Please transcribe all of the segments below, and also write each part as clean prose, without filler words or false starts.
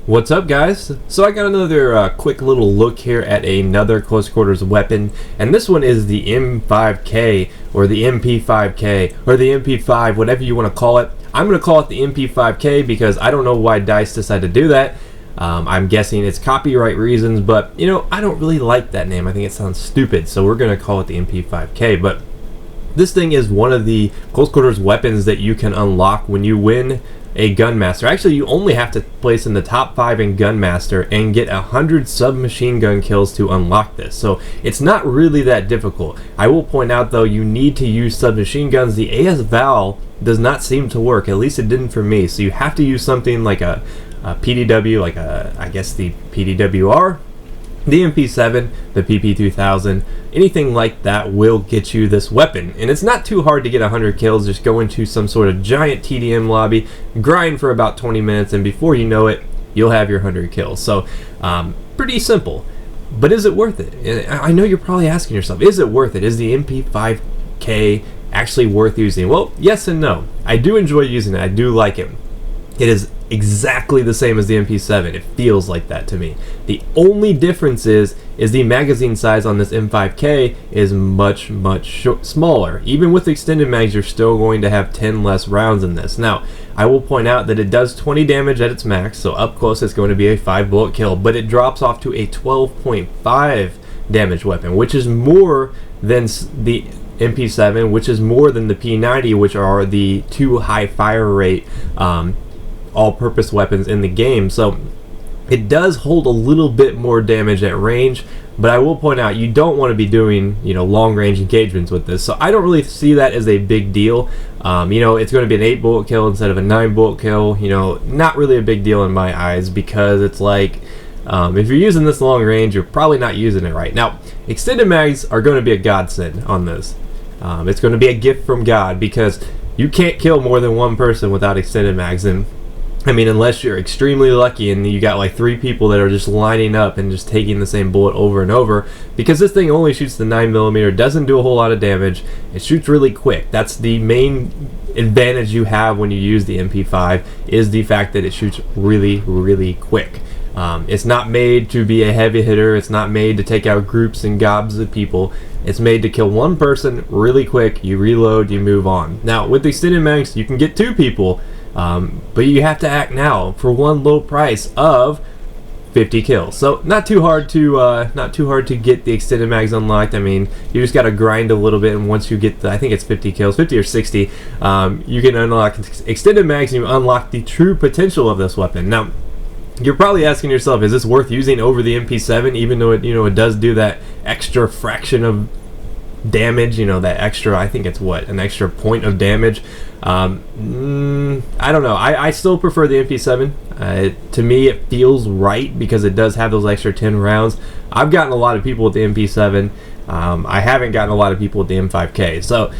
What's up, guys? So I got another quick little look here at another close quarters weapon, and this one is the M5K or the MP5K or the MP5, whatever you want to call it. I'm going to call it the MP5K because I don't know why DICE decided to do that. I'm guessing it's copyright reasons, but you know, I don't really like that name. I think it sounds stupid, so we're going to call it the MP5K. But this thing is one of the close quarters weapons that you can unlock when you win a Gunmaster. Actually, you only have to place in the top 5 in Gunmaster and get 100 submachine gun kills to unlock this. So it's not really that difficult. I will point out though, you need to use submachine guns. The AS Val does not seem to work, at least it didn't for me. So you have to use something like a PDW, like I guess the PDWR, the MP7, the PP2000, anything like that will get you this weapon. And it's not too hard to get 100 kills. Just go into some sort of giant TDM lobby, grind for about 20 minutes, and before you know it, you'll have your 100 kills. So pretty simple. But is it worth it? I know you're probably asking yourself, is it worth it? Is the MP5K actually worth using? Well, yes and no. I do enjoy using it. I do like it. It is exactly the same as the MP7. It feels like that to me. The only difference is the magazine size on this M5K is much smaller. Even with extended mags, you're still going to have 10 less rounds in this. Now, I will point out that it does 20 damage at its max, so up close it's going to be a 5 bullet kill, but it drops off to a 12.5 damage weapon, which is more than the MP7, which is more than the P90, which are the 2 high fire rate all-purpose weapons in the game. So it does hold a little bit more damage at range, but I will point out you don't want to be doing, you know, long-range engagements with this. So I don't really see that as a big deal. You know, it's going to be an 8 bullet kill instead of a 9 bullet kill. You know, not really a big deal in my eyes, because it's like if you're using this long range, you're probably not using it right. Now, extended mags are going to be a godsend on this. It's going to be a gift from God, because you can't kill more than one person without extended mags. And I mean, unless you're extremely lucky and you got like 3 people that are just lining up and just taking the same bullet over and over, because this thing only shoots the 9mm, doesn't do a whole lot of damage, it shoots really quick. That's the main advantage you have when you use the MP5, is the fact that it shoots really quick. It's not made to be a heavy hitter. It's not made to take out groups and gobs of people. It's made to kill one person really quick. You reload, you move on. Now, with the extended mags, you can get 2 people, but you have to act now for one low price of 50 kills. So not too hard to get the extended mags unlocked. I mean, you just got to grind a little bit, and once you get the, I think it's 50 kills, 50 or 60, you can unlock extended mags, and you unlock the true potential of this weapon. Now, you're probably asking yourself, is this worth using over the MP7, even though it, you know, it does do that extra fraction of damage, you know, that extra, I think it's what, an extra point of damage. I don't know. I still prefer the MP7. To me, it feels right because it does have those extra 10 rounds. I've gotten a lot of people with the MP7. I haven't gotten a lot of people with the M5K. So,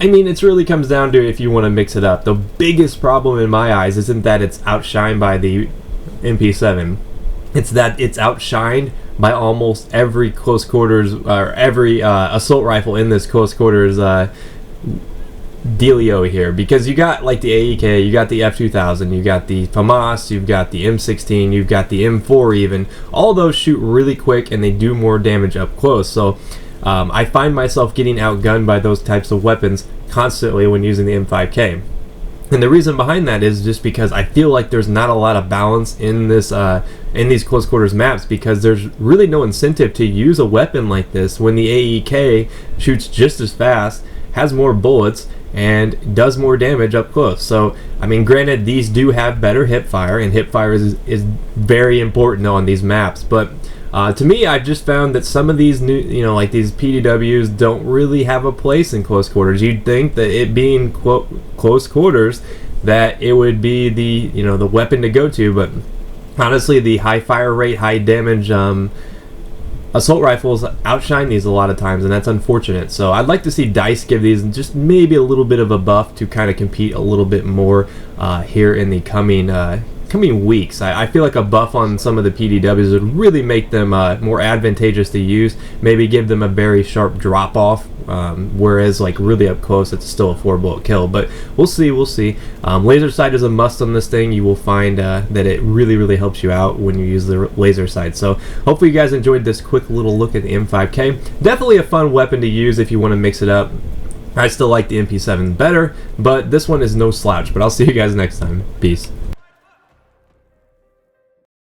I mean, it really comes down to if you want to mix it up. The biggest problem in my eyes isn't that it's outshined by the MP7. It's that it's outshined by almost every close quarters or every assault rifle in this close quarters dealio here, because you got like the AEK, you got the F2000, you got the FAMAS, you've got the M16, you've got the M4 even. All those shoot really quick and they do more damage up close. So I find myself getting outgunned by those types of weapons constantly when using the M5K. And the reason behind that is just because I feel like there's not a lot of balance in this in these close quarters maps, because there's really no incentive to use a weapon like this when the AEK shoots just as fast, has more bullets, and does more damage up close. So, I mean, granted, these do have better hip fire, and hip fire is very important on these maps, but to me, I've just found that some of these new, you know, like these PDWs don't really have a place in close quarters. You'd think that it being close quarters, that it would be the, you know, the weapon to go to, but honestly, the high fire rate, high damage assault rifles outshine these a lot of times, and that's unfortunate. So I'd like to see DICE give these just maybe a little bit of a buff to kind of compete a little bit more here in the coming coming weeks. I feel like a buff on some of the PDWs would really make them more advantageous to use, maybe give them a very sharp drop off, whereas like really up close it's still a 4-bullet kill. But we'll see. Laser sight is a must on this thing. You will find that it really helps you out when you use the laser sight. So hopefully you guys enjoyed this quick little look at the M5K. Definitely a fun weapon to use if you want to mix it up. I still like the MP7 better, but this one is no slouch. But I'll see you guys next time. Peace.